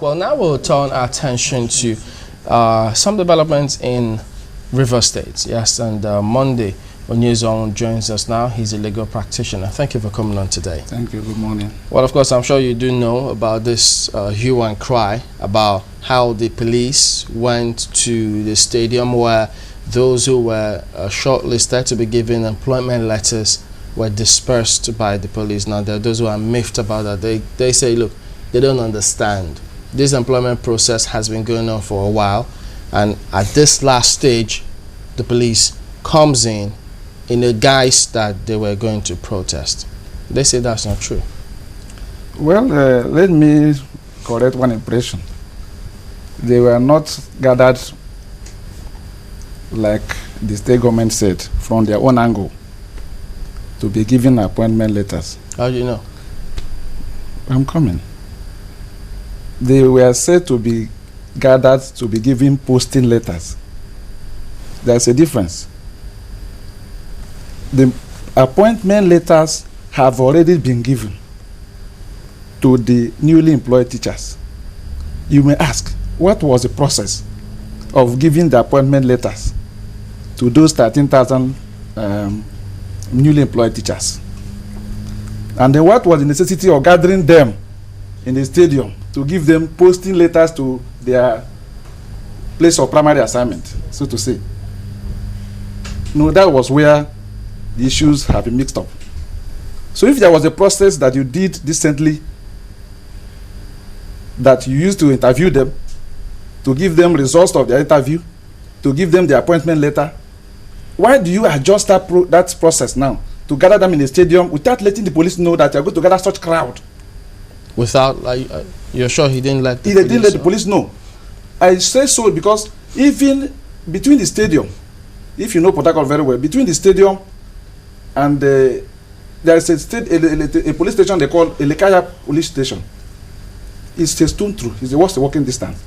Well, now we'll turn our attention to some developments in River State. Yes, and Monday, Onyezon joins us now. He's a legal practitioner. Thank you for coming on today. Thank you. Good morning. Well, of course, I'm sure you do know about this hue and cry about how the police went to the stadium where those who were shortlisted to be given employment letters were dispersed by the police. Now, there are those who are miffed about that. They say, look, they don't understand. This employment process has been going on for a while, and at this last stage, the police comes in a guise that they were going to protest. They say that's not true. Well, let me correct one impression. They were not gathered like the state government said from their own angle to be given appointment letters. How do you know? I'm coming. They were said to be gathered to be given posting letters. There's a difference. The appointment letters have already been given to the newly employed teachers. You may ask, what was the process of giving the appointment letters to those 13,000 newly employed teachers? And then what was the necessity of gathering them in the stadium to give them posting letters to their place of primary assignment, so to say? No, that was where the issues have been mixed up. So if there was a process that you did decently, that you used to interview them, to give them results of their interview, to give them the appointment letter, why do you adjust that process now to gather them in the stadium without letting the police know that you're going to gather such crowd? Without, you're sure he didn't let the police know? He didn't let the police know. I say so because even between the stadium, if you know Port Harcourt very well, between the stadium and there is a police station they call Elekaya Police Station. It's a stone throw. It's a walking distance.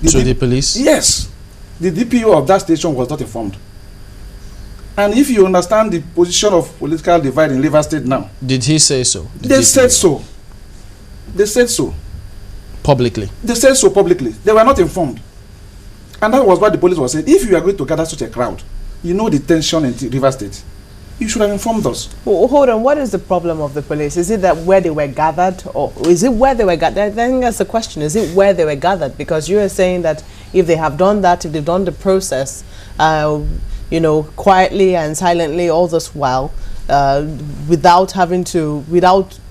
The police? Yes. The DPO of that station was not informed. And if you understand the position of political divide in River State now. Did he say so? They said so. They said so. Publicly? They said so publicly. They were not informed. And that was what the police was saying. If you are going to gather such a crowd, you know the tension in River State, you should have informed us. Well, hold on. What is the problem of the police? Is it that where they were gathered, or is it where they were gathered? I think that's the question. Is it where they were gathered? Because you are saying that if they have done that, if they've done the process, you know, quietly and silently all this while, without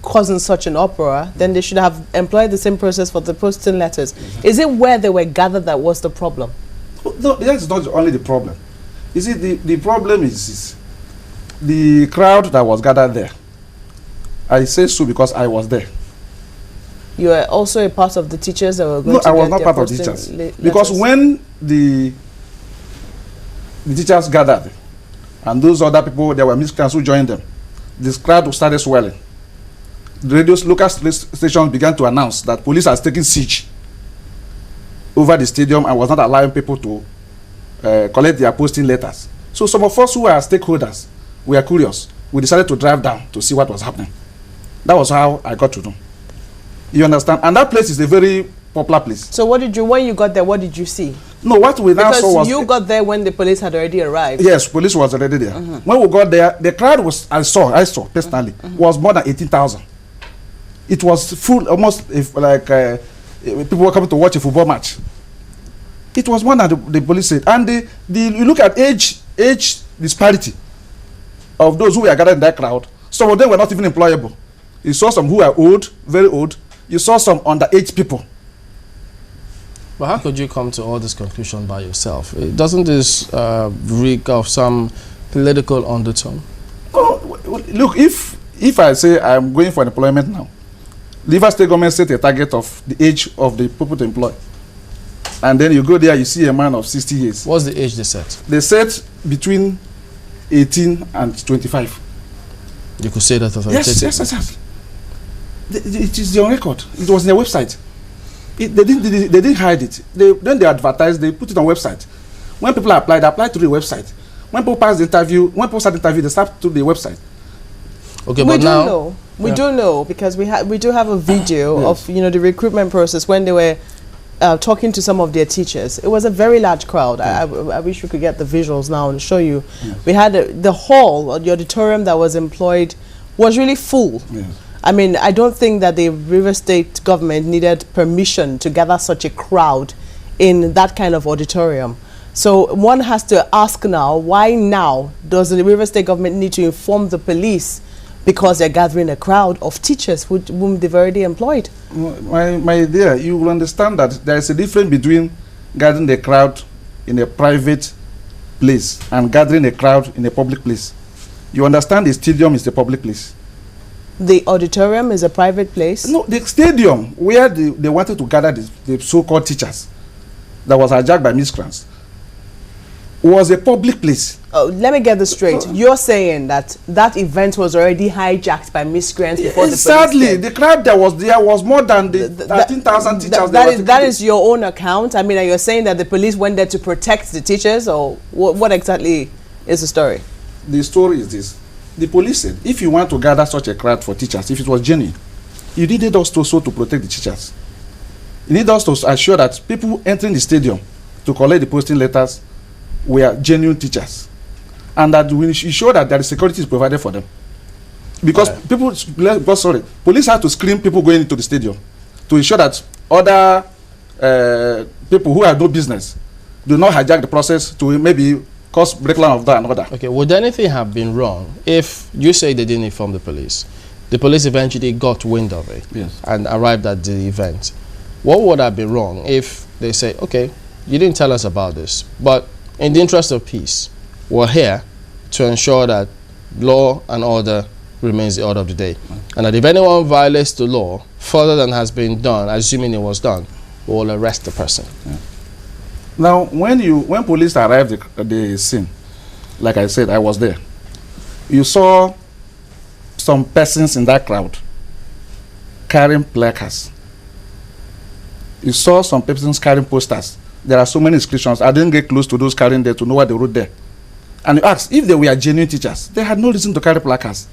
causing such an uproar, then they should have employed the same process for the posting letters. Is it where they were gathered that was the problem? No, that's not only the problem. You see, the problem is the crowd that was gathered there. I say so because I was there. You are also a part of the teachers that were going no, to I was not part of the teachers. Because when the teachers gathered, and those other people, there were miscreants who joined them, this crowd started swelling. The local stations began to announce that police has taken siege over the stadium and was not allowing people to collect their posting letters. So some of us who are stakeholders, we are curious. We decided to drive down to see what was happening. That was how I got to know. You understand? And that place is a very popular place. So when you got there, what did you see? No, what we now saw was... Because you got there when the police had already arrived. Yes, police was already there. When we got there, the crowd was, I saw personally, was more than 18,000. It was full, almost like people were coming to watch a football match. It was one that the police said. And you look at age disparity of those who were gathered in that crowd. Some of them were not even employable. You saw some who were old, very old. You saw some underage people. But how could you come to all this conclusion by yourself? Doesn't this reek of some political undertone? Oh, look, if I say I'm going for employment now, River State government set a target of the age of the people to employ. And then you go there, you see a man of 60 years. What's the age they set? They set between 18 and 25. You could say that authoritatively. Yes. It is on record. It was on their website. They didn't hide it. Then they advertised, they put it on website. When people apply, they apply to the website. When people pass the interview, when people start the interview, they start to the website. Okay, but now We do know, because we do have a video Yes. of, you know, the recruitment process when they were talking to some of their teachers. It was a very large crowd. I wish we could get the visuals now and show you. Yes. We had the hall, or the auditorium that was employed was really full. Yes. I mean, I don't think that the River State government needed permission to gather such a crowd in that kind of auditorium. So one has to ask now, why now does the River State government need to inform the police because they're gathering a crowd of teachers whom they've already employed? My dear, you will understand that there is a difference between gathering a crowd in a private place and gathering a crowd in a public place. You understand the stadium is a public place. The auditorium is a private place? No, the stadium where they wanted to gather the so-called teachers that was hijacked by miscreants was a public place. Oh, let me get this straight. You're saying that that event was already hijacked by miscreants before the police Sadly, came. the crowd that was there was more than the 13,000 teachers. That is your own account? I mean, are you saying that the police went there to protect the teachers, or what exactly is the story? The story is this. The police said, if you want to gather such a crowd for teachers, if it was genuine, you needed us to protect the teachers. You need us to assure that people entering the stadium to collect the posting letters were genuine teachers, and that we ensure that there is security is provided for them. Because police have to screen people going into the stadium to ensure that other people who have no business do not hijack the process to maybe cause breakdown of that and other. Okay, would anything have been wrong if you say they didn't inform the police? The police eventually got wind of it, yes, and arrived at the event. What would have been wrong if they say, okay, you didn't tell us about this, but in the interest of peace, we're here to ensure that law and order remains the order of the day. And that if anyone violates the law further than has been done, assuming it was done, we will arrest the person. Yeah. Now, when police arrived at the scene, like I said, I was there. You saw some persons in that crowd carrying placards. You saw some persons carrying posters. There are so many inscriptions. I didn't get close to those carrying there to know what they wrote there. And you asked if they were genuine teachers. They had no reason to carry placards.